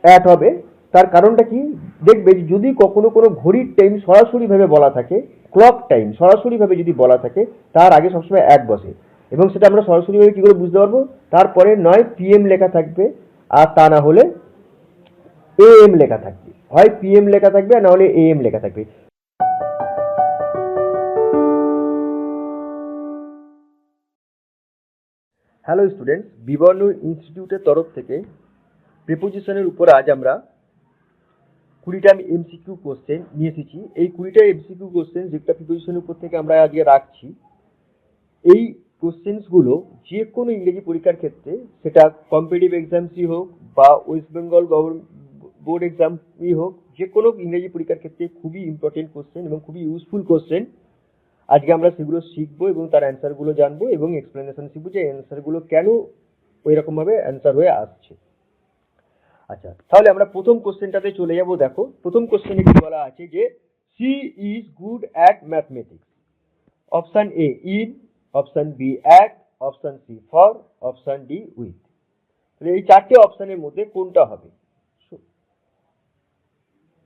At হবে। তার কারণটা কি, দেখবে যদি কখনো কোনো ঘড়ির টাইম সরাসরিভাবে বলা থাকে, ক্লক টাইম সরাসরিভাবে যদি বলা থাকে, তার আগে সবসময় অ্যাট বসে। এবং সেটা আমরা সরাসরিভাবে কী করে বুঝতে পারবো, তারপরে নয় পিএম লেখা থাকবে, আর তা না হলে এএম লেখা থাকবে। হয় পিএম লেখা থাকবে আর না হলে এএম লেখা থাকবে। হ্যালো স্টুডেন্টস, বিবর্ণ ইনস্টিটিউটের তরফ থেকে প্রিপোজিশনের উপর আজ আমরা 20টা আমি এমসিকিউ কোশ্চেন নিয়ে এসেছি। এই 20টা এমসিকিউ কোশ্চেন যেটা প্রিপোজিশনের উপর থেকে আমরা আজকে রাখছি, এই কোশ্চেন্সগুলো যে কোনো ইংরেজি পরীক্ষার ক্ষেত্রে, সেটা কম্পিটিটিভ এক্সামসই হোক বা ওয়েস্ট বেঙ্গল গভর্নমেন্ট বোর্ড এক্সামই হোক, যে কোনো ইংরেজি পরীক্ষার ক্ষেত্রে খুবই ইম্পর্টেন্ট কোশ্চেন এবং খুবই ইউজফুল কোশ্চেন। আজকে আমরা সেগুলো শিখবো এবং তার অ্যান্সারগুলো জানবো এবং এক্সপ্লেনেশন শিখবো যে অ্যান্সারগুলো কেন ওই রকমভাবে অ্যান্সার হয়ে আসছে। আচ্ছা, তাহলে আমরা প্রথম কোশ্চেনটাতে চলে যাব। দেখো, প্রথম কোশ্চেনে কি বলা আছে যে she is good at mathematics. Option A in, option B at, option C for, option D with. তাহলে এই চারটে অপশনের মধ্যে কোনটা হবে?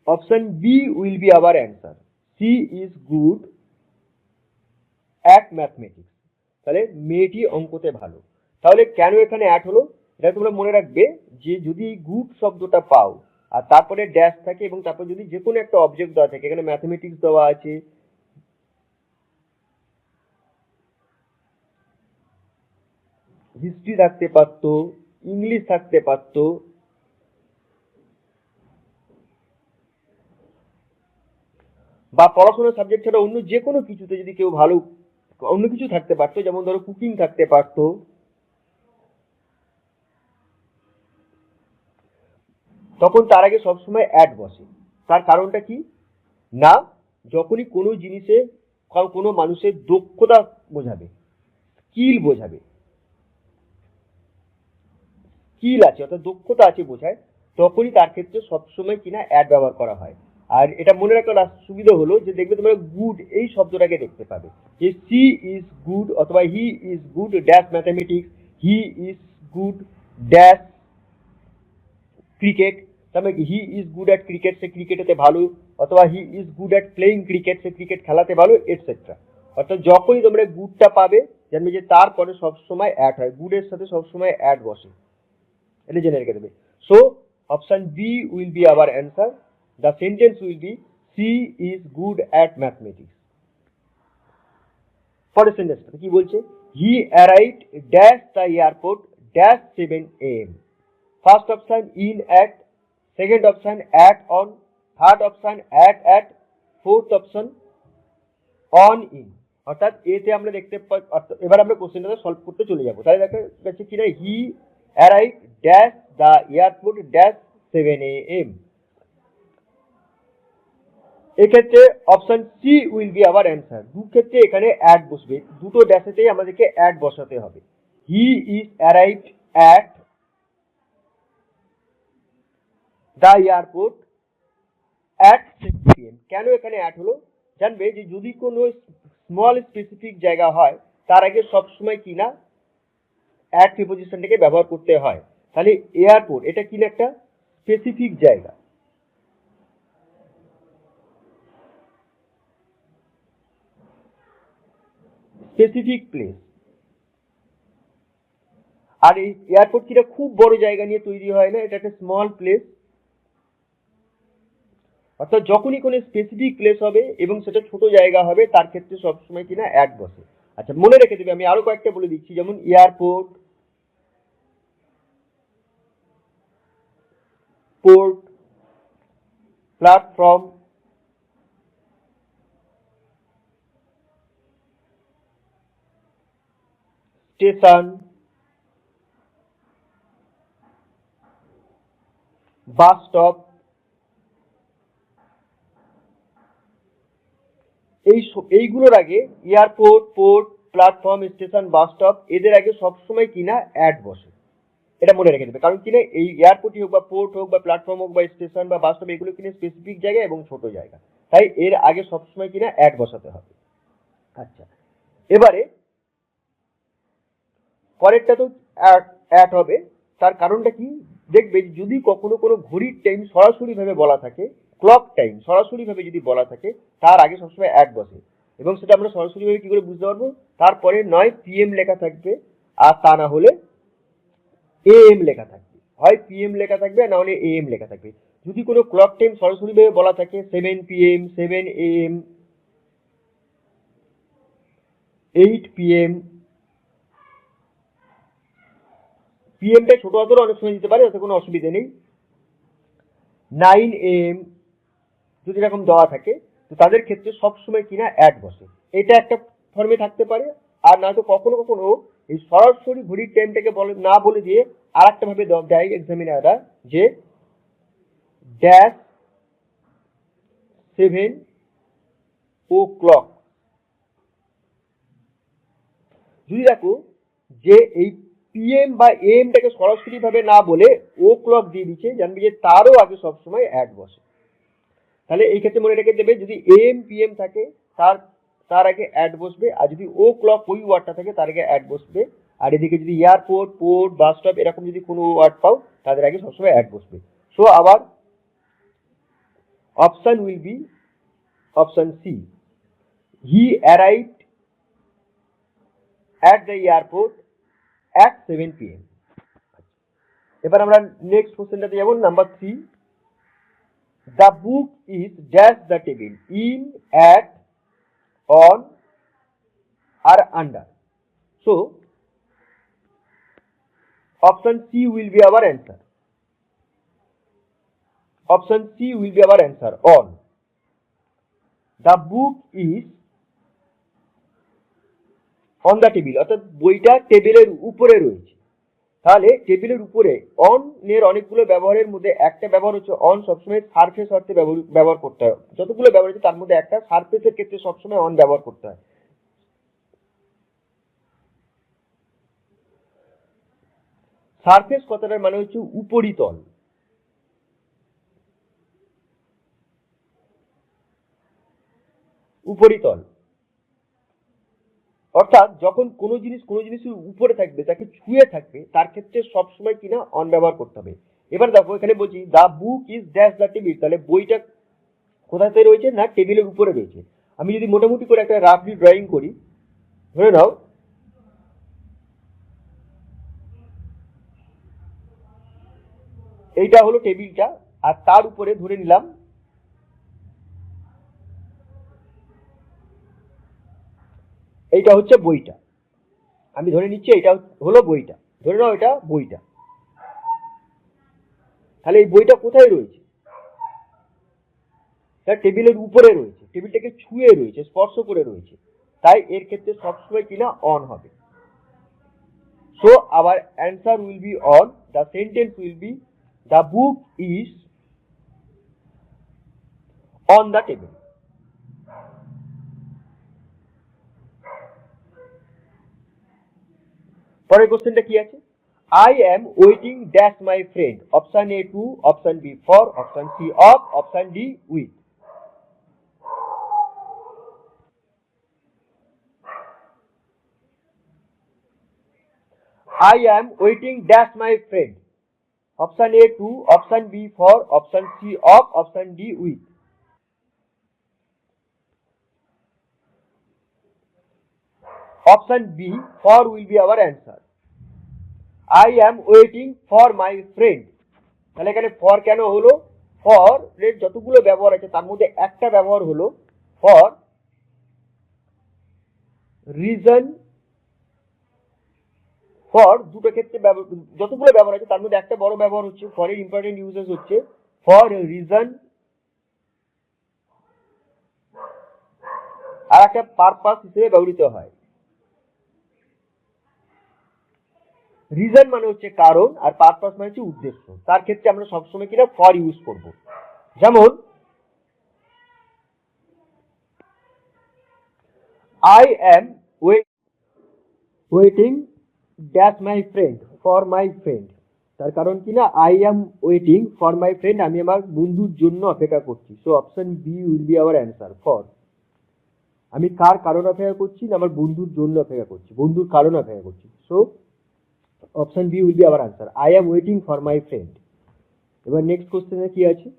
Option B will be our answer. She is good at mathematics. তাহলে মেয়েটি অঙ্কতে ভালো। তাহলে কেন এখানে অ্যাট হলো, এটা তোমরা মনে রাখবে যে যদি গুড শব্দটা পাও আর তারপরে ড্যাশ থাকে এবং তারপর যদি যে কোনো একটা অবজেক্ট দেওয়া থাকে, এখানে ম্যাথমেটিক্স দেওয়া আছে, হিস্ট্রি থাকতে পারতো, ইংলিশ থাকতে পারতো, বা পড়াশোনার সাবজেক্ট ছাড়া অন্য যে কোনো কিছুতে যদি কেউ ভালো অন্য কিছু থাকতে পারতো, যেমন ধরো কুকিং থাকতে পারতো, তখন তার আগে সবসময় অ্যাড বসে। তার কারণটা কি না, যখনই কোনো জিনিসে কোনো মানুষের দক্ষতা বোঝাবে, স্কিল বোঝাবে, স্কিল আছে অর্থাৎ দক্ষতা আছে বোঝায়, তখনই তার ক্ষেত্রে সবসময় কিনা অ্যাড ব্যবহার করা হয়। আর এটা মনে রাখার সুবিধা হলো যে দেখবে তোমরা গুড এই শব্দটাকে দেখতে পাবে, যে সি ইজ গুড অথবা he is good dash mathematics, he is good dash cricket. তার মানে he is good at cricket, সে ক্রিকেটেতে ভালো, অথবা he is good at playing cricket, সে ক্রিকেট খেলাতে ভালো, এটসেট্রা। অর্থাৎ যখনই তোমরা গুডটা পাবে জানবে যে তারপরে সবসময় অ্যাড হয়, গুডের সাথে সবসময় অ্যাড বসে, এটা জেনে রেখে দেবে। So option B will be our answer. The sentence will be she is good at mathematics. পরের সেন্টেন্সটা কি বলছে, he arrived dash the airport dash 7 AM। First option in at, second option at on, third option at, fourth option on in. অর্থাৎ এতে আমরা দেখতে পাই, এবার আমরা কোশ্চেনটা সলভ করতে চলে যাবো। তাহলে দেখা যাচ্ছে কিনা he arrive dash the airport dash 7 AM। এক্ষেত্রে option C will be our answer. দু ক্ষেত্রে এখানে অ্যাড বসবে, দুটো ড্যাশেতেই আমাদেরকে অ্যাড বসাতে হবে। He is arrived at the airport at 7 PM। কেন এখানে অ্যাড হলো, জানবে যে যদি কোনো স্মল স্পেসিফিক জায়গা হয় তার আগে সবসময় কিনা অ্যাট প্রিপোজিশনটাকে ব্যবহার করতে হয়। তাহলে এয়ারপোর্ট এটা কিনা একটা স্পেসিফিক জায়গা, স্পেসিফিক প্লেস। আর এই এয়ারপোর্ট কিনা খুব বড় জায়গা নিয়ে তৈরি হয় না, এটা একটা স্মল প্লেস। অর্থাৎ যখনই কোনো স্পেসিফিক প্লেস হবে এবং সেটা ছোট জায়গা হবে তার ক্ষেত্রে সবসময় কিনা অ্যাড বসে। আচ্ছা, মনে রেখে দেবে, আমি আরো কয়েকটা বলে দিচ্ছি, যেমন airport, port, platform, station, bus stop. এইগুলোর আগে airport, port, platform, station, bus stop, এদের আগে সবসময় কিনা অ্যাড বসে। এটা মনে রেখে দেবে, কারণ কিনা এই এয়ারপোর্টই হোক বা পোর্ট হোক বা প্ল্যাটফর্ম হোক বা স্টেশন বা বাস স্টপ, এগুলো কিনা স্পেসিফিক জায়গা এবং ছোট জায়গা, তাই এর আগে সবসময় কিনা অ্যাড বসাতে হবে। আচ্ছা, এবারে পরেরটা তো অ্যাড হবে। তার কারণটা কি, দেখবে যদি কখনো কোনো ঘড়ির টাইম সরাসরিভাবে বলা থাকে, ক্লক টাইম সরাসরিভাবে যদি বলা থাকে, তার আগে সবসময় 1 বসে। এবং সেটা আমরা সরাসরিভাবে কি করে বুঝতে পারবো? তারপরে নয় পিএম লেখা থাকবে, আর তা না হলে এএম লেখা থাকবে। হয় পিএম লেখা থাকবে, না হলে এএম লেখা থাকবে। যদি কোনো ক্লক টাইম সরাসরিভাবে বলা থাকে 7 PM, 7 AM, 8 PM, পিএমটা ছোট হাতেরও অনেক সময় দিতে পারে, তাতে কোনো অসুবিধা নেই। 9 AM যদি এরকম দেওয়া থাকে, তো তাদের ক্ষেত্রে সবসময় কিনা অ্যাড বসে। এটা একটা ফর্মে থাকতে পারে। আর নয়তো কখনো কখনো এই সরাসরি ঘড়ির টাইমটাকে না বলে দিয়ে আর একটা ভাবে দেয় এক্সামিনাররা, যে ড্যাশ 7 o'clock। যদি দেখো যে এই পিএম বা এএমটাকে সরাসরি ভাবে না বলে ও ক্লক দিয়ে দিচ্ছে, জানবি যে তারও আগে সবসময় অ্যাড বসে। তাহলে এই ক্ষেত্রে মনে রেখে দেবে, যদি এএম পিএম থাকে তার আগে অ্যাড বসবে, আর যদি ও ক্লক ওই ওয়ার্ডটা থাকে তার আগে অ্যাড বসবে। আর এদিকে যদি এয়ারপোর্ট, পোর্ট, বাস স্টপ এরকম যদি কোনো ওয়ার্ড পাও, তাদের আগে সবসময় অ্যাড বসবে। সো আবার option will be option C, he arrived at the airport at 7 PM। এবার আমরা নেক্সট কোশ্চেনটাতে যাব, number 3। The book is dash the table, in, at, on, or under। So option C will be our answer. Option C will be our answer, on। The book is on the table, অর্থাৎ বইটা টেবিলের উপরে রয়েছে। তাহলে টেবিলের উপরে on এর অনেকগুলো ব্যবহারের মধ্যে একটা ব্যবহার হচ্ছে অন সবসময় সারফেস অর্থে ব্যবহার করতে হয়। যতগুলো ব্যবহার হচ্ছে তার মধ্যে একটা সারফেসের ক্ষেত্রে সবসময় অন ব্যবহার করতে হয়। সারফেস কথাটার মানে হচ্ছে উপরিতল। উপরিতল অর্থাৎ যখন কোনো জিনিসের উপরে থাকবে, তাকে ছুঁয়ে থাকবে, তার ক্ষেত্রে সবসময় কিনা অন ব্যবহার করতে হবে। এবার দেখো এখানে বলছি the book is dash the table, তাহলে বইটা কোথাতে রয়েছে? না টেবিলের উপরে রয়েছে। আমি যদি মোটামুটি করে একটা রাফলি ড্রয়িং করি, ধরে নাও এইটা হলো টেবিলটা, আর তার উপরে ধরে নিলাম এইটা হচ্ছে বইটা। আমি ধরে নিচ্ছি এটা হলো বইটা, ধরে নাও এটা বইটা। তাহলে এই বইটা কোথায় রয়েছে? টেবিলের উপরে রয়েছে, টেবিলটাকে ছুঁয়ে রয়েছে, স্পর্শ করে রয়েছে, তাই এর ক্ষেত্রে সবসময় কিনা অন হবে। So our answer will be on. The sentence will B the book is on the table. পরের কোশ্চেনটা কি আছে? I am waiting dash my friend, option A to, option B for, option C of, option D with। I am waiting dash my friend, option A to, option B for, option C of, option D with। Option B for will be our answer। I am waiting for my friend। তাহলে এখানে for কেন হলো? For এর যতগুলো ব্যবহার আছে তার মধ্যে একটা ব্যবহার হলো ফর রিজন। ফর দুটো ক্ষেত্রে যতগুলো ব্যবহার আছে তার মধ্যে একটা বড় ব্যবহার হচ্ছে ফরের ইম্পর্টেন্ট ইউজেস হচ্ছে ফর রিজন, আর একটা পারপাস হিসেবে ব্যবহৃত হয়। রিজন মানে হচ্ছে কারণ, আর পারপাস মানে হচ্ছে উদ্দেশ্য। তার ক্ষেত্রে আমরা সবসময় কিনা ফর ইউজ করব। যেমন I am waiting dash my friend, for my friend. তার কারণ কিনা I am waiting for my friend, আমি আমার বন্ধুর জন্য অপেক্ষা করছি। So option B will be our answer, for. আমি কার কারণ অপেক্ষা করছি? না আমার বন্ধুর জন্য অপেক্ষা করছি, বন্ধুর কারণ অপেক্ষা করছি। So option B will be our answer, I am waiting for my friend. এবার নেক্সট কোশ্চেনে কি আছে,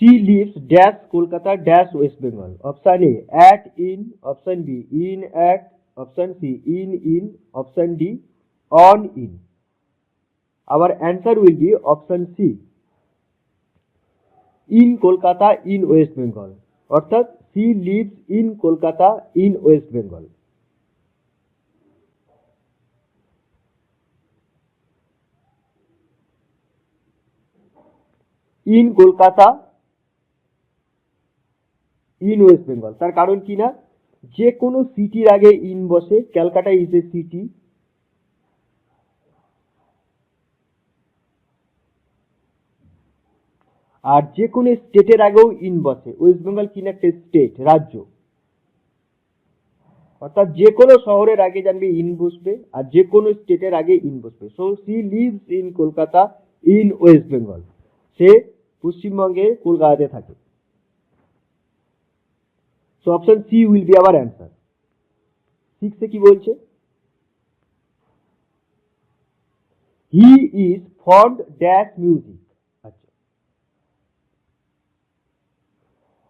she lives dash Kolkata dash West Bengal. Option A at in, option B in at, option C in, option D on in. Our answer will be option C in Kolkata in West Bengal. অর্থাৎ she lives in Kolkata in West Bengal. in Kolkata in West Bengal, তার কারণ কি না, যে কোনো সিটির আগে in বসে, ক্যালকাটা ইজ এ সিটি, আর যে কোনো স্টেটের আগেও ইন বসে, ওয়েস্ট বেঙ্গল কি না একটা স্টেট, রাজ্য, অর্থাৎ যে কোনো শহরের আগে জানবে ইন বসবে আর যে কোনো স্টেটের আগে ইন বসবে। So she lives in Kolkata in West Bengal, সে পশ্চিমবঙ্গের কলকাতাতে থাকে। So option C will be our answer. 6 কি বলছে, he is fond dash music. আচ্ছা,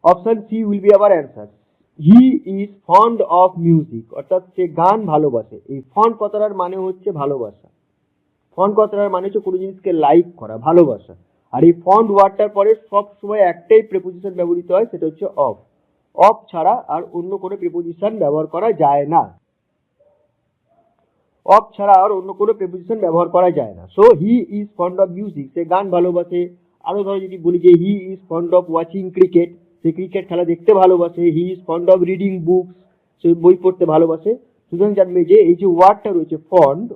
option C will be our answer. He is fond of music, অর্থাৎ সে গান ভালোবাসে। এই ফন্ড কথাটার মানে হচ্ছে ভালোবাসা, ফন্ড কথাটার মানে হচ্ছে কোনো জিনিসকে লাইক করা, ভালোবাসা। আর এই ফন্ড ওয়ার্ডটার পরে সব সময় একটাই প্রিপোজিশন ব্যবহৃত হয়, সেটা হচ্ছে অফ। অফ ছাড়া আর অন্য কোনো প্রিপোজিশন ব্যবহার করা যায় না, অফ ছাড়া আর অন্য কোনো প্রিপোজিশন ব্যবহার করা যায় না। So he is fond of music, সে গান ভালোবাসে। আরো ধরো যদি বলি যে he is fond of watching cricket, সে ক্রিকেট খেলা দেখতে ভালোবাসে। He is fond of reading books, সে বই পড়তে ভালোবাসে। সুতরাং জানবে যে এই যে ওয়ার্ডটা রয়েছে ফন্ড,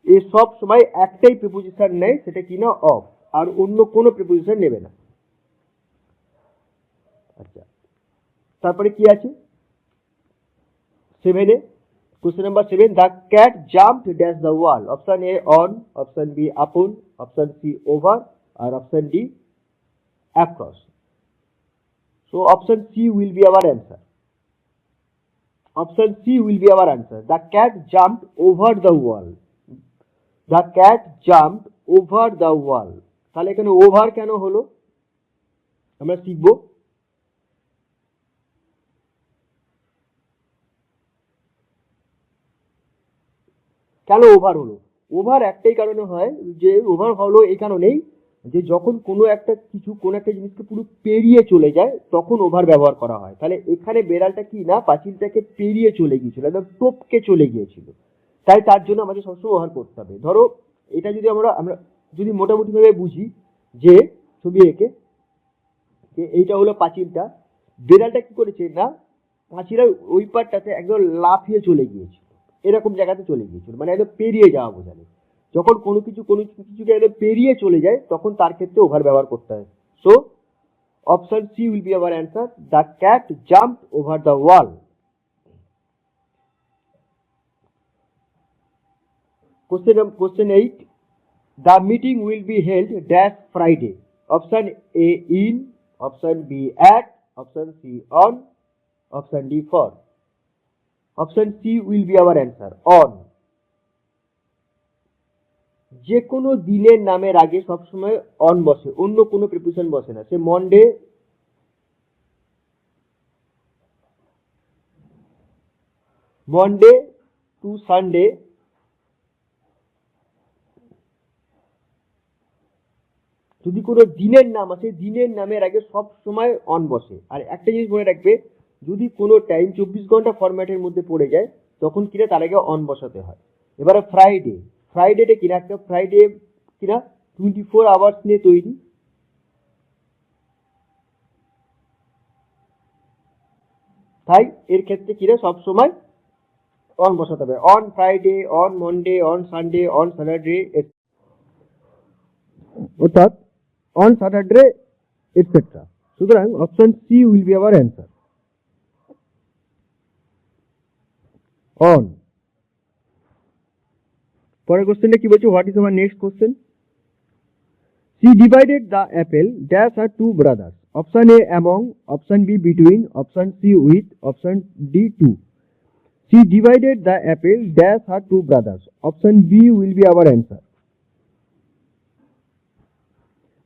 এ সব সময় একটাই প্রিপোজিশন নেয়, সেটা কি না অফ, আর অন্য কোনো প্রিপোজিশন নেবে না। আচ্ছা, তারপরে কি আছে 7 A, question number 7, the cat jumped dash the wall. Option A on, option B upon, option C over, আর option D across. So option C will be our answer, option C will be our answer, the cat jumped over the wall, the cat jumped over the wall. তাহলে এখানে over কেন হলো আমরা শিখবো। কেন over হলো, over একটাই কারণে হয়, যে ওভার হলো এই কারণেই যে যখন কোনো একটা কিছু, কোনো একটা জিনিসকে পুরো পেরিয়ে চলে যায় তখন ওভার ব্যবহার করা হয়। তাহলে এখানে বেড়ালটা কি না পাঁচিলটাকে পেরিয়ে চলে গিয়েছিল, একদম টপকে চলে গিয়েছিল, তাই তার জন্য আমাদের সবসময় ওভার করতে হবে। ধরো এটা যদি আমরা যদি মোটামুটি ভাবে বুঝি, যে ছবি এঁকে যে এইটা হলো পাঁচিলটা, বেড়ালটা কি করেছে না পাঁচিলের ওই পারটাতে একদম লাফিয়ে চলে গিয়েছিল, এরকম জায়গাতে চলে গিয়েছিল, মানে একদম পেরিয়ে যাওয়া বোঝালে। যখন কোনো কিছুকে একদম পেরিয়ে চলে যায় তখন তার ক্ষেত্রে ওভার ব্যবহার করতে হয়। So option C will be our answer, the cat jumped over the wall. Question 8, the meeting will be held dash Friday. Option A in, option B at, option C on, option D for. Option C will be our answer, on. যে কোনো দিনের নামের আগে সবসময় on বসে, অন্য কোনো preposition বসে না। সে মন্ডে টু সানডে, যদি কোনো দিনের নাম আসে, দিনের নামের আগে সব সময় অন বসে। আর একটা জিনিস মনে রাখবে, যদি কোনো টাইম 24 ঘন্টা ফরম্যাটের মধ্যে পড়ে যায় তখন কিনা তার আগে অন বসাতে হয়। এবারে ফ্রাইডেটা কিনা একটা ফ্রাইডে কিনা 24 আওয়ার্স নিয়ে তৈরি, তাই এর ক্ষেত্রে কিনা সবসময় অন বসাতে হবে, on Friday, on Monday, on Sunday, on Saturday, অর্থাৎ অন স্যাটারডে এটসেট্রা। সুতরাং option C will be our answer, on. পরের কোশ্চেনটা কি বলছে, what is our next question, she divided the apple dash her two brothers. Option A among, option B between, option C with, option D to. She divided the apple dash her two brothers. Option B will be our answer.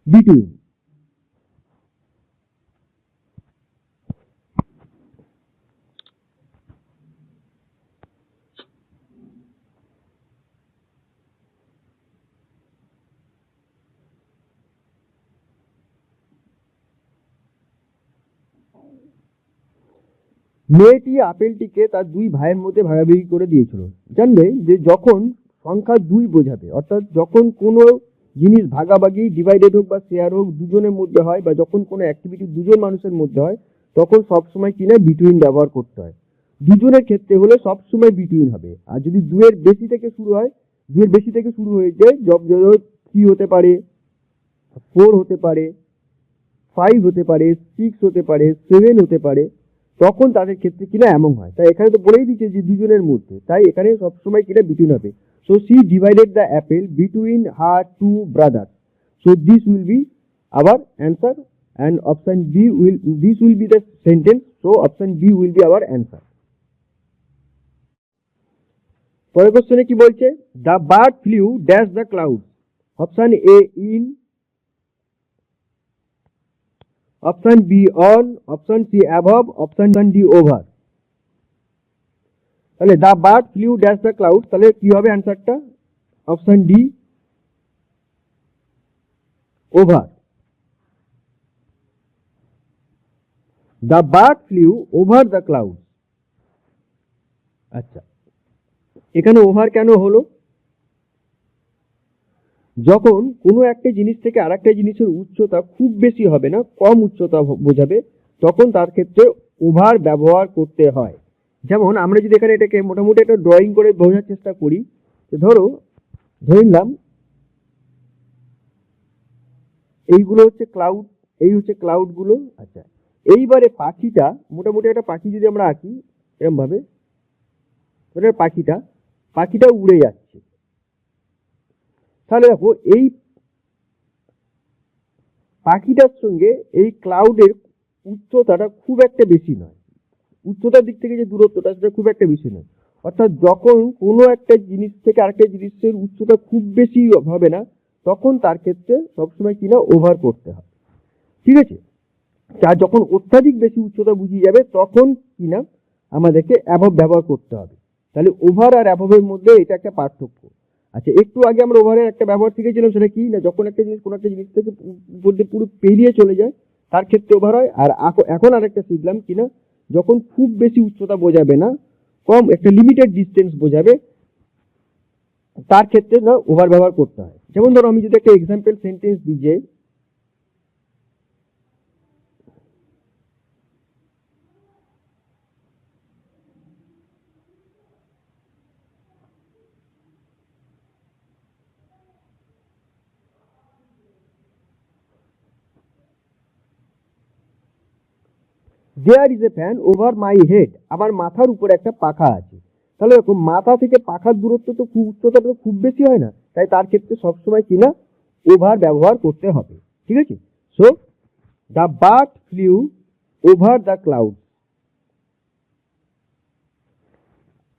Between. মেয়েটি আপেলটিকে তার দুই ভাইয়ের মধ্যে ভাগাভাগি করে দিয়েছিল। জানবে যে যখন সংখ্যা দুই বোঝাবে, অর্থাৎ যখন কোনো জিনিস ভাগাভাগি ডিভাইডেড হোক বা শেয়ার হোক দুজনের মধ্যে হয়, বা যখন কোনো অ্যাক্টিভিটি দুজন মানুষের মধ্যে হয়, তখন সবসময় কিনা বিটুইন ব্যবহার করতে হয়। দুজনের ক্ষেত্রে হলে সবসময় বিটুইন হবে। আর যদি দুয়ের বেশি থেকে শুরু হয়, দুয়ের বেশি থেকে শুরু হয়ে যায়, থ্রি হতে পারে, 4 হতে পারে, 5 হতে পারে, 6 হতে পারে, 7 হতে পারে, তখন তাদের ক্ষেত্রে কিনা এমন হয়। তাই এখানে তো বলেই দিচ্ছে যে দুজনের মধ্যে, তাই এখানে সবসময় কিনা বিটুইন হবে। So she divided the apple between her two brothers. So this will be our answer, and option B will, this will be the sentence. So option B will be our answer. পরের কোশ্চেনে কি বলছে? The bird flew dash the clouds. Option A in, option B on, option C above, option D over. তাহলে the bird flew dash the clouds, তাহলে কি হবে অ্যানসারটা? Option D, over. the bird flew over the clouds. আচ্ছা, এখানে over কেন হলো? যখন কোনো একটা জিনিস থেকে আর একটা জিনিসের উচ্চতা খুব বেশি হবে না, কম উচ্চতা বোঝাবে, তখন তার ক্ষেত্রে ওভার ব্যবহার করতে হয়। যেমন আমরা যদি এখানে এটাকে মোটামুটি একটা ড্রয়িং করে বোঝার চেষ্টা করি, ধরো ধরে নিলাম এইগুলো হচ্ছে ক্লাউড, এই হচ্ছে ক্লাউড গুলো। আচ্ছা, এইবারে পাখিটা, মোটামুটি একটা পাখি যদি আমরা আঁকি এরকম ভাবে, পাখিটা উড়ে যাচ্ছে। তাহলে দেখো এই পাখিটার সঙ্গে এই ক্লাউডের উচ্চতাটা খুব একটা বেশি নয়, উচ্চতার দিক থেকে যে দূরত্বটা সেটা খুব একটা বেশি নয়। অর্থাৎ যখন কোনো একটা জিনিস থেকে আরেকটা জিনিসের উচ্চতা খুব বেশি হবে না, তখন তার ক্ষেত্রে সবসময় কিনা ওভার করতে হয়। ঠিক আছে, আর যখন অত্যাধিক বেশি উচ্চতা বুঝিয়ে যাবে, তখন কিনা আমাদেরকে অ্যাবভ ব্যবহার করতে হবে। তাহলে ওভার আর অ্যাবভের মধ্যে এটা একটা পার্থক্য। আচ্ছা, একটু আগে আমরা ওভারের একটা ব্যবহার শিখেছিলাম, সেটা কি না, যখন একটা জিনিস কোনো একটা জিনিস থেকে পুরো পেরিয়ে চলে যায় তার ক্ষেত্রে ওভার হয়। আর এখন আরেকটা শিখলাম কিনা, যখন খুব বেশি উচ্চতা বোঝাবে না, কম একটা লিমিটেড ডিস্টেন্স বোঝাবে, তার ক্ষেত্রে না ওভার ব্যবহার করতে হয়। যেমন ধরো আমি যদি একটা এক্সাম্পল সেন্টেন্স দিই যে, there is a fan over my head, আমার মাথার উপরে একটা পাখা আছে। তাহলে দেখো মাথা থেকে পাখার দূরত্ব তো খুব, উচ্চতাটা তো খুব বেশি হয় না, তাই তার ক্ষেত্রে সবসময় কিনা ওভার ব্যবহার করতে হবে। ঠিক আছে, so the bird flew over the cloud.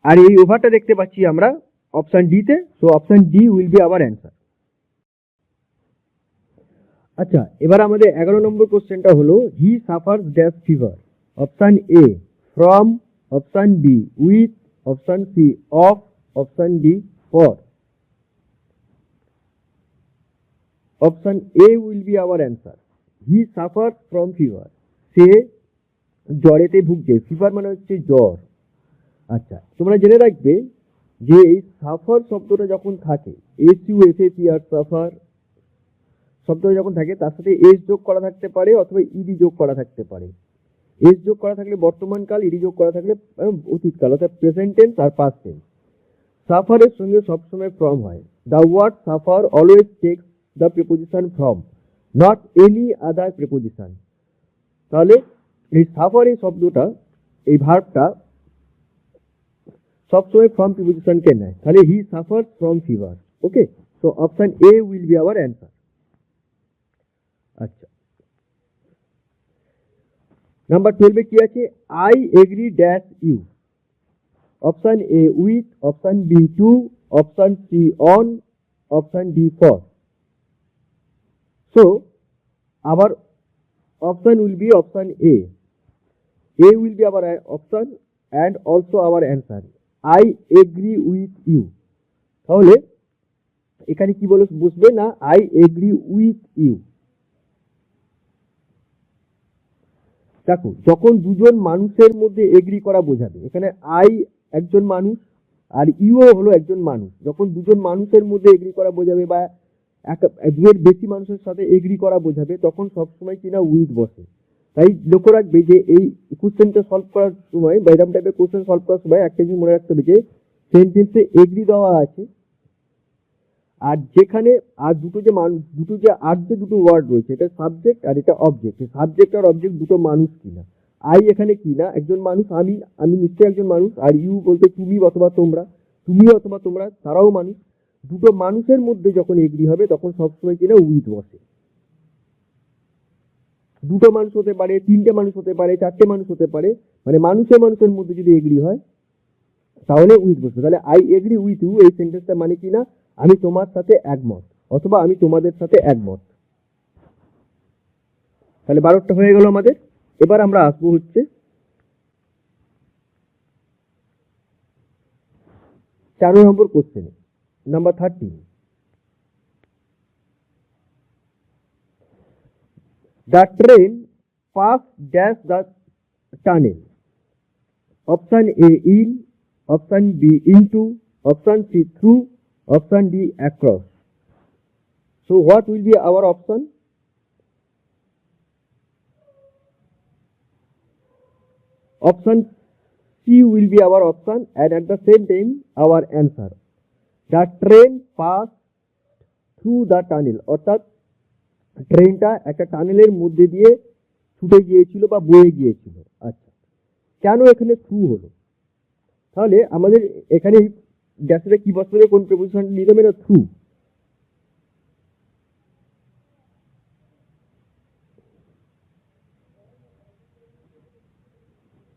আর এই ওভারটা দেখতে পাচ্ছি আমরা অপশন ডি তে। So option D will be our answer. আচ্ছা, এবার আমাদের 11 নম্বর কোশ্চেনটা হলো, he suffers dash fever. Option A from, option B with, option C of, option D for. Option A will be our answer. He suffers from fever, সে জ্বরেতে ভুগছে। Fever মানে হচ্ছে জ্বর। আচ্ছা, তোমরা জেনে রাখবে যে এই সাফার শব্দটা যখন থাকে, SUFFER সাফার শব্দটা যখন থাকে, তার সাথে এস যোগ করা থাকতে পারে অথবা ইডি যোগ করা থাকতে পারে। এস যোগ করা থাকলে বর্তমান কাল, ইডি যোগ করা থাকলে অতীতকাল, অর্থাৎ প্রেজেন্ট টেন্স আর পাস্ট টেন্স। সাফারের সঙ্গে সবসময় ফ্রম হয়। The word suffer always takes the preposition from, not any other preposition. তাহলে এই সাফার এই শব্দটা, এই ভার্বটা সবসময় ফ্রম প্রিপোজিশনকে নেয়। তাহলে he suffer from fever. Okay, so option A will be our answer. আচ্ছা, নাম্বার 12 কি আছে, I agree dash you. Option A with, option B to, option C on, option D for. So our option will be option A. A will be our option and also our answer. I agree with you. তাহলে এখানে কি বসবে না, I agree with you। দেখো, যখন দুজন মানুষের মধ্যে এগ্রি করা বোঝাবে, এখানে আই একজন মানুষ আর ইউও হলো একজন মানুষ। যখন দুজন মানুষের মধ্যে এগ্রি করা বোঝাবে বা দুয়ের বেশি মানুষের সাথে এগ্রি করা বোঝাবে, তখন সবসময় কিনা উইথ বসে। তাই লক্ষ্য রাখবে যে এই কোশ্চেনটা সলভ করার সময় বা এরকম টাইপের কোশ্চেন সলভ করার সময় একটা জিনিস মনে রাখতে হবে যে সেন্টেন্সে এগ্রি দেওয়া আছে, আর যেখানে আর দুটো যে দুটো ওয়ার্ড রয়েছে, এটা সাবজেক্ট আর এটা অবজেক্ট। সাবজেক্ট আর অবজেক্ট দুটো মানুষ কিনা। আই এখানে কিনা একজন মানুষ, আমি নিশ্চয়ই একজন মানুষ, আর ইউ বলতে তুমি অথবা তোমরা, তুমি অথবা তোমরা, তারাও মানুষ। দুটো মানুষের মধ্যে যখন এগ্রি হবে তখন সবসময় কিনা উইথ বসে। দুটো মানুষ হতে পারে, তিনটে মানুষ হতে পারে, চারটে মানুষ হতে পারে, মানে মানুষের মধ্যে যদি এগ্রি হয় তাহলে উইথ বসবে। তাহলে আই এগ্রি উইথ ইউ এই সেন্টেন্সটা মানে কিনা আমি তোমার সাথে একমত অথবা আমি তোমাদের সাথে একমত। তাহলে 12টা হয়ে গেল আমাদের। এবার আমরা আসবো হচ্ছে 4 নম্বর কোশ্চেনে, number 13। The train passed dash the tunnel. Option A in, option B into, option C through, option D across. So what will be our option? Option C will be our option and at the same time our answer. The train passed through the tunnel. অর্থাৎ ট্রেনটা একটা টানেলের মধ্যে দিয়ে ছুটে গিয়েছিল বা বয়ে গিয়েছিল। আচ্ছা, কেন এখানে থ্রু হলো? তাহলে আমাদের এখানে ড্যাশে কি বসতে হবে, কোন প্রিপোজিশনটা নিতে হবে না, থ্রু।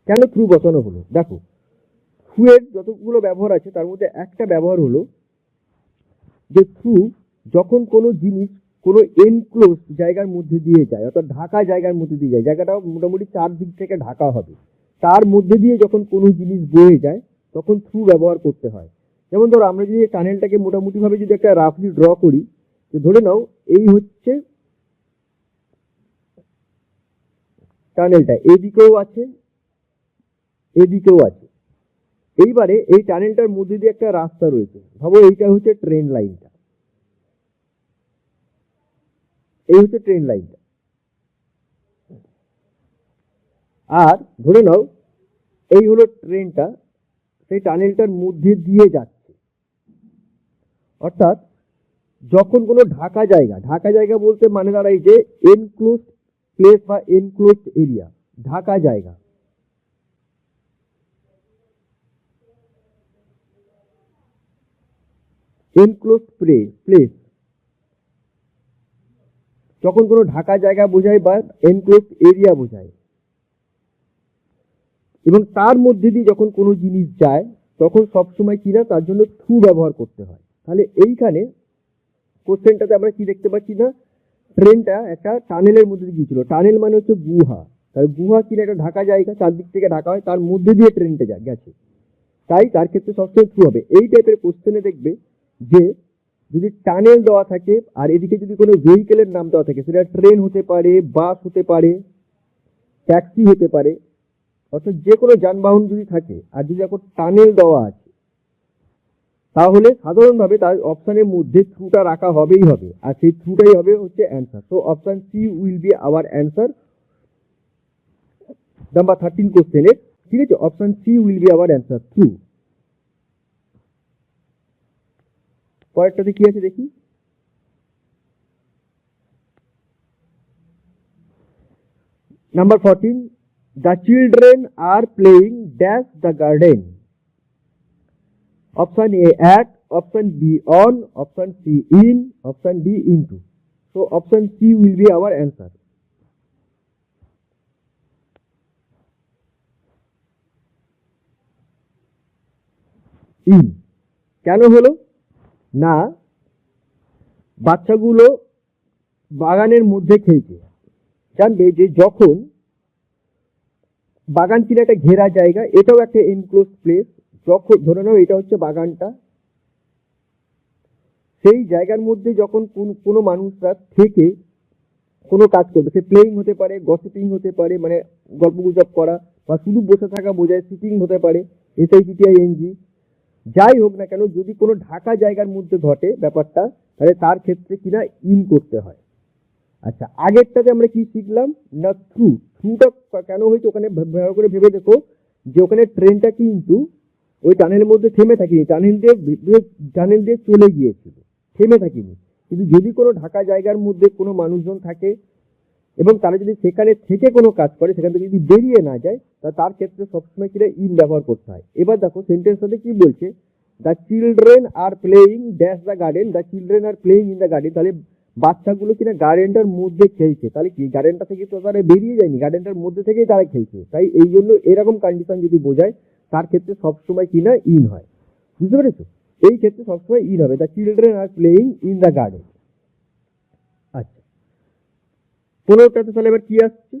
কেন থ্রু বসানো হলো? দেখো, থ্রু এর যতগুলো ব্যবহার আছে তার মধ্যে একটা ব্যবহার হলো যে থ্রু যখন কোনো জিনিস কোনো এনক্লোজ জায়গার মধ্যে দিয়ে যায়, অর্থাৎ ঢাকা জায়গার মধ্যে দিয়ে যায়, জায়গাটা মোটামুটি চারদিক থেকে ঢাকা হবে, তার মধ্যে দিয়ে যখন কোনো জিনিস বয়ে যায় তখন থ্রু ব্যবহার করতে হয়। যেমন ধরো আমরা যদি টানেলটাকে মোটামুটি ভাবে যদি একটা রাফলি ড্র করি, তো ধরে নাও এই হচ্ছে টানেলটা, এদিকেও আছে এদিকেও আছে। এইবারে এই টানেলটার মধ্যে দিয়ে একটা রাস্তা রয়েছে, ভাবো এইটা হচ্ছে ট্রেন লাইনটা, এই হচ্ছে ট্রেন লাইনটা। আর ধরে নাও এই হলো ট্রেনটা সেই টানেলটার মধ্যে দিয়ে যাচ্ছে। অর্থাৎ যখন কোনো ঢাকা জায়গা বলতে মানে দাঁড়ায় যে এনক্লোজ প্লেস বা এনক্লোজ এরিয়া, ঢাকা জায়গা। এনক্লোজ প্লেস যখন কোনো ঢাকা জায়গা বোঝায় বা এনক্লোজ এরিয়া বোঝায়, এবং তার মধ্যে দিয়ে যখন কোনো জিনিস যায় তখন সবসময় কিনা তার জন্য থ্রু ব্যবহার করতে হয়। তাহলে এইখানে কোশ্চেনটাতে আমরা কি দেখতে পাচ্ছি না, ট্রেনটা একটা টানেলের মধ্যে দিয়ে গিয়েছিল। টানেল মানে হচ্ছে গুহা, তাহলে গুহা কিনা একটা ঢাকা জায়গা, চারদিক থেকে ঢাকা হয়, তার মধ্যে দিয়ে ট্রেনটা গেছে, তাই তার ক্ষেত্রে সবসময় থ্রু হবে। এই টাইপের কোশ্চেনে দেখবে যে যদি টানেল দেওয়া থাকে আর এদিকে যদি কোনো ভেহিকেলের নাম দেওয়া থাকে, সেটা ট্রেন হতে পারে, বাস হতে পারে, ট্যাক্সি হতে পারে, অর্থাৎ যে কোনো যানবাহন যদি থাকে আর যদি এখন টানেল দেওয়া আছে, তাহলে সাধারণভাবে তার অপশনের মধ্যে থ্রুটা রাখা হবেই হবে, আর সেই থ্রুটাই হবে হচ্ছে answer. So option C will be our answer number 13 কোশ্চেনের। ঠিক আছে, option C will be our answer, through. পরেরটাতে কি আছে দেখি। Number 14, the children are playing dash the garden. Option A at, option B on, option C in, option D into. So option C will be our answer. In. কেন হলো না, বাচ্চাগুলো বাগানের মধ্যে খেলছে। জানবে যে যখন বাগান কিনা একটা ঘেরা জায়গা, এটাও একটা এনক্লোজ প্লেস। যখন ধরে নাও এটা হচ্ছে বাগানটা, সেই জায়গার মধ্যে যখন কোনো মানুষরা থেকে কোনো কাজ করবে, সে প্লেইং হতে পারে, গসিপিং হতে পারে, মানে গল্পগুজব করা, বা শুধু বসে থাকা বোঝায় সিটিং হতে পারে, SITTING, যাই হোক না কেন, যদি কোনো ঢাকা জায়গার মধ্যে ঘটে ব্যাপারটা, তাহলে তার ক্ষেত্রে কিনা ইন করতে হয়। আচ্ছা, আগেরটাতে আমরা কি শিখলাম না, থ্রুটা কেন হয়েছে ওখানে ভালো করে ভেবে দেখো যে ওখানে ট্রেনটা কিন্তু ওই টানেলের মধ্যে থেমে থাকেনি, টানেল দিয়ে চলে গিয়েছিল, থেমে থাকিনি। কিন্তু যদি কোনো ঢাকা জায়গার মধ্যে কোনো মানুষজন থাকে এবং তারা যদি সেখানে থেকে কোনো কাজ করে, সেখান থেকে যদি বেরিয়ে না যায়, তা তার ক্ষেত্রে সবসময় কিনা ইন ব্যবহার করতে হয়। এবার দেখো সেন্টেন্সটাতে কি বলছে, the children are playing dash the garden, the children are playing in the garden. তাহলে বাচ্চাগুলো কিনা গার্ডেনটার মধ্যে খেলছে, তাহলে কি গার্ডেনটা থেকে তো তারা বেরিয়ে যায়নি, গার্ডেনটার মধ্যে থেকেই তারা খেলছে। তাই এই জন্য এরকম কন্ডিশন যদি বোঝায়, তার ক্ষেত্রে সবসময় কিনা ইন হয়। বুঝতে পেরেছো? এই ক্ষেত্রে সবসময় ইন হবে, the children are playing in the garden. আচ্ছা, 15টাতে তাহলে এবার কি আসছে,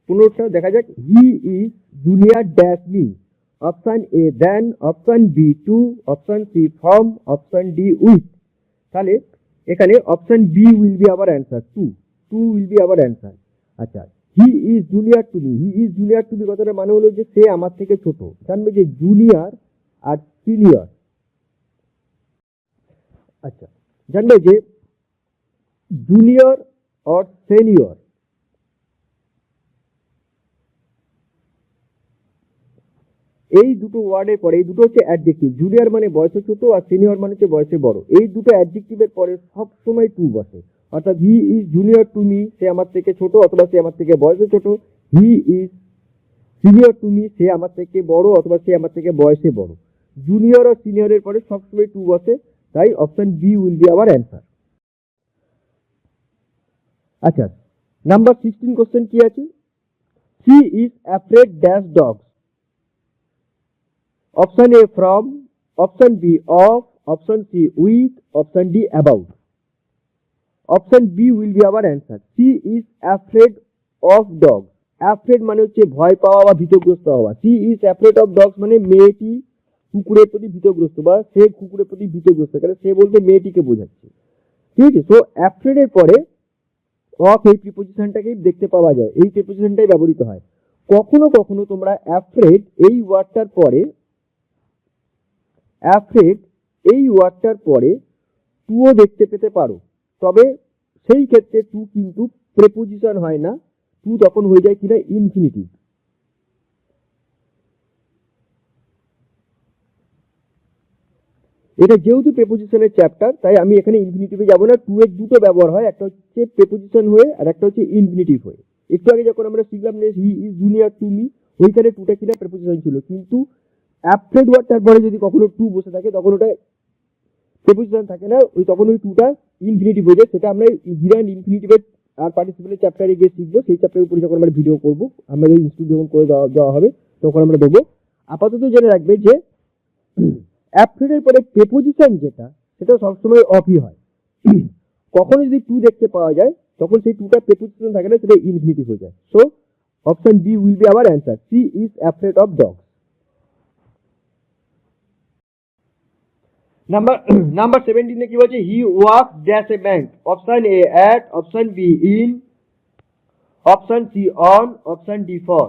15টা দেখা যাক। He is junior dash me, option A than, option B to, option C from, option D with. তাহলে এখানে option B will be our answer, to will be our answer. আচ্ছা, he is junior to me, he is junior to me কথাটা মানে হলো যে সে আমার থেকে ছোট। জানবে যে জুনিয়র আর সিনিয়র, আচ্ছা জানবে যে জুনিয়র আর সিনিয়র, এই দুটো ওয়ার্ডের পরে, এই দুটো হচ্ছে অ্যাডজেক্টিভ। জুনিয়র মানে বয়সে ছোট আর সিনিয়র মানে হচ্ছে বয়সে বড়। এই দুটো অ্যাডজেক্টিভের পরে সবসময় টু বসে। অর্থাৎ he is junior to me, সে আমার থেকে ছোট অথবা সে আমার থেকে বয়সে ছোট। He is senior to me, সে আমার থেকে বড় অথবা সে আমার থেকে বয়সে বড়। জুনিয়র আর সিনিয়রের পরে সবসময় টু বসে, তাই option B will be our answer. আচ্ছা, নাম্বার 16 কোশ্চেন কি আছে, he is afraid dash dogs. Option A from, option B of, option C with, option D about. Option B will be our answer. She is afraid of dogs. Afraid মানে হচ্ছে ভয় পাওয়া বা ভীতগ্রস্ত হওয়া। She is afraid of dogs মানে মেয়েটি কুকুরের প্রতি ভীতগ্রস্ত, বা সে কুকুরের প্রতি ভীতগ্রস্ত। কারণ সে বলতে মেয়েটিকে বোঝাচ্ছে, ঠিক আছে। সো অ্যাফ্রেড এর পরে অফ এই প্রিপোজিশনটাকেই দেখতে পাওয়া যায়, এই প্রিপোজিশনটাই ব্যবহৃত হয়। কখনো কখনো তোমরা অ্যাফ্রেড এই ওয়ার্ডটার পরে, অ্যাফ্রেড এই ওয়ার্ডটার পরে টুও দেখতে পেতে পারো, তবে সেই ক্ষেত্রে টু কিন্তু প্রেপোজিশন হয় না, টু তখন হয়ে যায় কিনা ইনফিনিটিভ। এটা যেহেতু প্রেপোজিশনের চ্যাপ্টার, তাই আমি এখানে ইনফিনিটিভে যাব না। টু এর দুটো ব্যবহার হয়, একটা হচ্ছে প্রেপোজিশন হয়ে আর একটা হচ্ছে ইনফিনিটিভ হয়ে। একটু আগে যখন আমরা শিখলাম যে he is junior to me, ওইখানে টুটা কিনা প্রেপোজিশন ছিল, কিন্তু অ্যাফ্রেড ওয়ার্ডটার পরে যদি কখনো টু বসে থাকে তখন ওটা প্রেপোজিশন থাকে না, ওই তখন ওই টুটা ইনফিনিটিভ হয়ে যায়। সেটা আমরা জিরান্ড ইনফিনিটিভের আর পার্টিসিপেন্টের চ্যাপ্টারে গিয়ে শিখবো। সেই চ্যাপ্টারের উপরে যখন আমরা ভিডিও করবো, আমাদের ইনস্টিটিউট যখন করে দেওয়া হবে তখন আমরা দেবো। আপাতত জেনে রাখবে যে অ্যাফ্রেডের পরে প্রেপোজিশন যেটা, সেটা সবসময় অফই হয়। কখনো যদি টু দেখতে পাওয়া যায় তখন সেই টুটা প্রেপোজিশন থাকে না, সেটা ইনফিনিটিভ হয়ে যায়। So option B will be our answer, she is afraid of dogs. Number 17 কি বলছে, he works dash a bank. Option A at, option B in, option C on, option D for.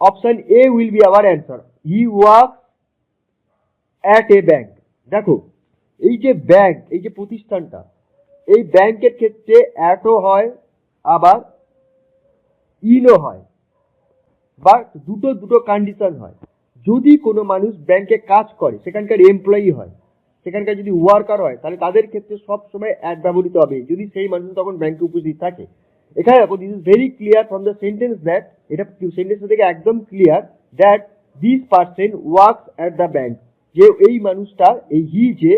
Option A will be our answer, he works at a bank. দেখো এই যে bank, এই যে প্রতিষ্ঠানটা, এই ব্যাংকের ক্ষেত্রে অ্যাটও হয় আবার ইনও হয়, বা দুটো কন্ডিশন হয়। যদি কোনো মানুষ ব্যাংকে কাজ করে, সেখানকার এমপ্লয়ি হয়, সেখানকার যদি ওয়ার্কার হয়, তাহলে তাদের ক্ষেত্রে সব সময় অ্যাট ব্যবহৃত হবে, যদি সেই মানুষ তখন ব্যাংকে উপস্থিত থাকে। এখানে দেখো, this is very clear from the sentence that, এটা সেন্টেন্সটা থেকে একদম clear that this person works at the bank, যে এই মানুষটা, এই হি যে,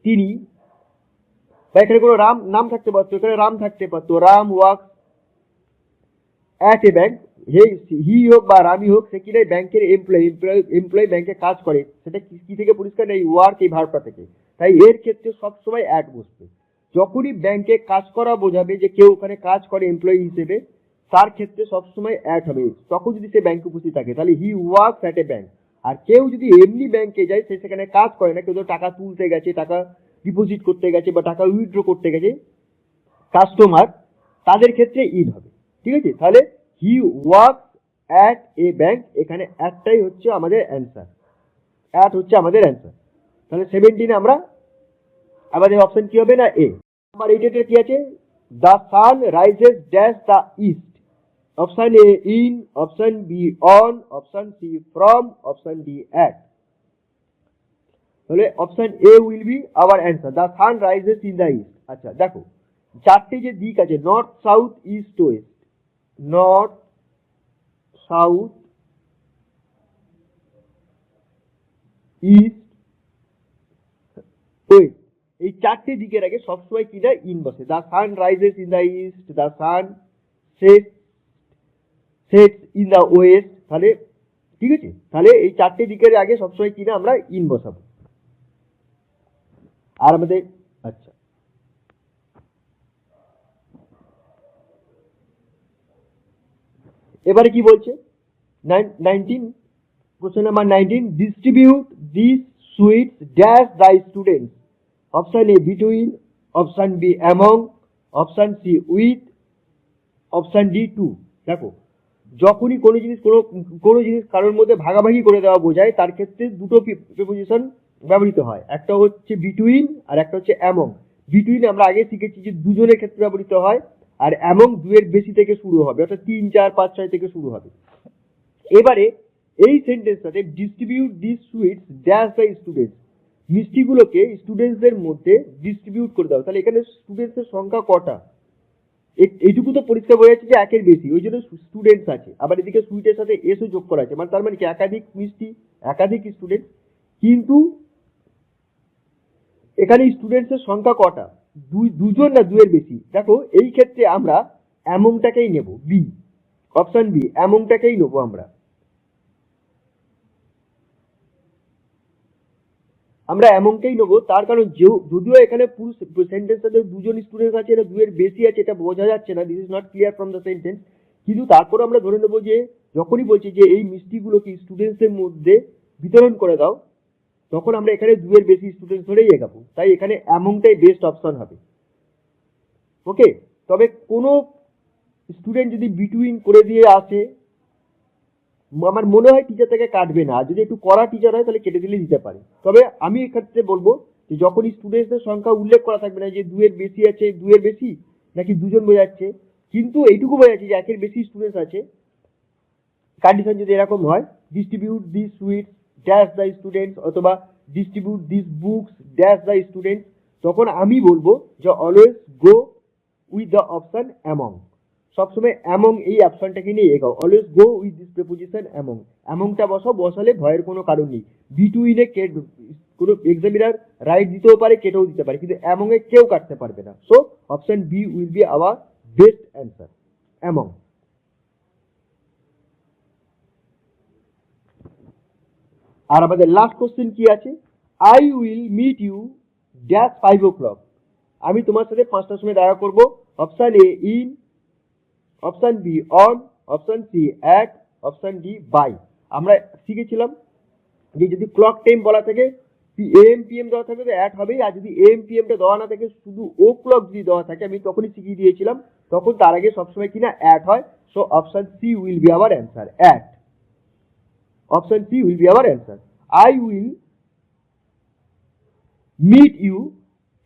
তিনি, বা এখানে কোনো নাম থাকতে পারতো, এখানে রাম থাকতে পারতো, Ram works at a bank, he হোক বা রামি হোক, সে কিনা ব্যাংকের এমপ্লয়ি ব্যাংকে কাজ করে, সেটা কি থেকে পরিষ্কার, এই ওয়ার্ক এই ভার্বটা থেকে। তাই এর ক্ষেত্রে সবসময় অ্যাট বসবে। যখনই ব্যাংকে কাজ করা বোঝাবে যে কেউ ওখানে কাজ করে এমপ্লয়ি হিসেবে, তার ক্ষেত্রে সবসময় অ্যাট হবে। তখন যদি সে ব্যাংকে উপস্থিত থাকে তাহলে he works at a bank. আর কেউ যদি এমনি ব্যাংকে যায়, সে সেখানে কাজ করে না, কেউ টাকা তুলতে গেছে, টাকা ডিপোজিট করতে গেছে বা টাকা উইথড্র করতে গেছে, কাস্টমার, তাদের ক্ষেত্রে ইন হবে। ঠিক আছে, তাহলে he works at a bank, এখানে অ্যাটটাই হচ্ছে আমাদের অ্যান্সার, অ্যাট হচ্ছে আমাদের অ্যান্সার। তাহলে 17 আমরা আমাদের অপশন কি হবে না এ। নাম্বার 8 কি আছে, the sun rises dash the east. Option A in, option B on, option C from, option D at. তাহলে option A will be our answer, the sun rises in the east. আচ্ছা দেখো, চারটে যে দিক আছে, north south east west, north south east west, এই চারটে দিকের আগে সবসময় কি না ইন বসে। The sun rises in the east, the sun sets in the West. তাহলে ঠিক আছে, তাহলে এই চারটে দিকের আগে সবসময় কি না আমরা ইন বসাবো। আর আমাদের আচ্ছা, এবারে কি বলছে, 19, question number 19, distribute this sweets dash the students. Option A between, option B among, option C with, option D to. দেখো, যখনই কোনো জিনিস কারোর মধ্যে ভাগাভাগি করে দেওয়া বোঝায়, তার ক্ষেত্রে দুটো প্রিপোজিশন ব্যবহৃত হয়, একটা হচ্ছে বিটুইন আর একটা হচ্ছে অ্যামং। বিটুইন আমরা আগে শিখেছি যে দুজনের ক্ষেত্রে ব্যবহৃত হয়, আর অ্যামং দুয়ের বেশি থেকে শুরু হবে, অর্থাৎ 3, 4, 5, 6 থেকে শুরু হবে। এবারে এই সেন্টেন্সটাতে distribute this sweets dash the students, মিষ্টিগুলোকে স্টুডেন্টসদের মধ্যে ডিস্ট্রিবিউট করে দাও। তাহলে এখানে স্টুডেন্টসের সংখ্যা কটা, এইটুকু তো পরিষ্কার বোঝা যাচ্ছে যে একের বেশি, ওই জন্য স্টুডেন্টস আছে। আবার এদিকে সুইটের সাথে এসও যোগ করা আছে, মানে তার মানে কি একাধিক মিষ্টি, একাধিক স্টুডেন্ট। কিন্তু এখানে স্টুডেন্টসের সংখ্যা কটা, দুজন না দুয়ের বেশি। দেখো এই ক্ষেত্রে আমরা অ্যামংটাকেই নেব, বি, অপশন বি, অ্যামংটাকেই নেবো আমরা। আমরা অ্যামংকেই নেবো, তার কারণ যদিও এখানে পুরো সেন্টেন্সটাতে দুজন স্টুডেন্ট আছে, এটা দুয়ের বেশি আছে, এটা বোঝা যাচ্ছে না, this is not clear from the sentence. কিন্তু তারপর আমরা ধরে নেবো যে যখনই বলছি যে এই মিষ্টিগুলোকে স্টুডেন্টসদের মধ্যে বিতরণ করে দাও, তখন আমরা এখানে দুয়ের বেশি স্টুডেন্টস ধরেই এগাবো, তাই এখানে অ্যামংটাই বেস্ট অপশন হবে। ওকে, তবে কোনো স্টুডেন্ট যদি বিটুইন করে দিয়ে আসে, আমার মনে হয় টিচার থেকে কাটবে না, আর যদি একটু কড়া টিচার হয় তাহলে কেটে দিলে দিতে পারে। তবে আমি এক্ষেত্রে বলবো যে যখন স্টুডেন্টসদের সংখ্যা উল্লেখ করা থাকবে না, যে দুয়ের বেশি আছে, দুয়ের বেশি নাকি দুজন বোঝাচ্ছে, কিন্তু এইটুকু বোঝাচ্ছে যে একের বেশি স্টুডেন্টস আছে, কন্ডিশন যদি এরকম হয়, distribute this sweets dash the students, অথবা distribute this books dash the students, তখন আমি বলবো যে always go with the option among. সবসময় অ্যামং এই অপশনটাকে নিয়ে এগাও, always go with this preposition among. অ্যামংটা বসালে ভয়ের কোনো কারণ নেই। বিটুইনে কোনো এক্সামিনার রাইট দিতেও পারে, কেটেও দিতে পারে, কিন্তু অ্যামং এ কেউ কাটতে পারবে না। So option B will be our best answer, among. আর আমাদের লাস্ট কোশ্চেন কি আছে, I will meet you dash 5 o'clock। আমি তোমার সাথে 5টার সময় দেখা করব। Option A in, option B on, option C at, option D by. আমরা শিখেছিলাম যে যদি ক্লক টাইম বলা থাকে, এএম পিএম দেওয়া থাকে তো অ্যাট হবেই, আর যদি এএম পিএমটা দেওয়া না থাকে, শুধু ও ক্লক যদি দেওয়া থাকে, আমি তখনই শিখিয়ে দিয়েছিলাম, তখন তার আগে সবসময় কিনা অ্যাট হয়। So option C will be our answer, at. Option C will be our answer. I will meet you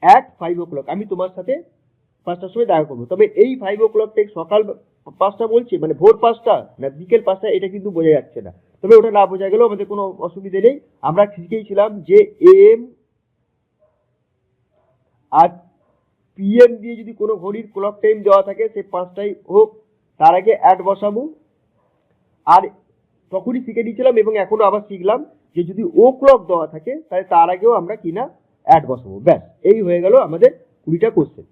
at 5 o'clock। আমি তোমার সাথে 5টার সময় দেখা করবো। তবে এই 5 o'clock সকাল 5টা বলছে, মানে ভোর 5টা না বিকেল 5টা, এটা কিন্তু বোঝা যাচ্ছে না। তবে ওটা না বোঝা গেলেও আমাদের কোনো অসুবিধে নেই। আমরা শিখেছিলাম যে এএম আর পিএম দিয়ে যদি কোনো ঘড়ির ক্লক টাইম দেওয়া থাকে, সে 5টাই হোক, তার আগে অ্যাট বসাবো। আর তখনই শিখে নিয়েছিলাম এবং এখনো আবার শিখলাম যে যদি ও ক্লক দেওয়া থাকে, তাহলে তার আগেও আমরা কিনা অ্যাট বসাবো। ব্যাস, এই হয়ে গেল আমাদের 20টা কোশ্চেন।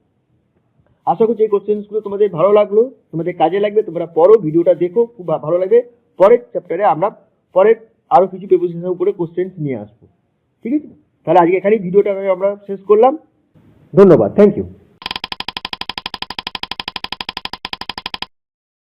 আশা করছি এই কোশ্চেন্সগুলো তোমাদের ভালো লাগলো, তোমাদের কাজে লাগবে, তোমরা পড়ো, ভিডিওটা দেখো, খুব ভালো লাগবে। পরের চ্যাপ্টারে আমরা পরের আরও কিছু প্রিপোজিশনের উপরে কোশ্চেন্স নিয়ে আসবো। ঠিক আছে, তাহলে আজকে এখানেই ভিডিওটা আমরা শেষ করলাম। ধন্যবাদ, থ্যাংক ইউ।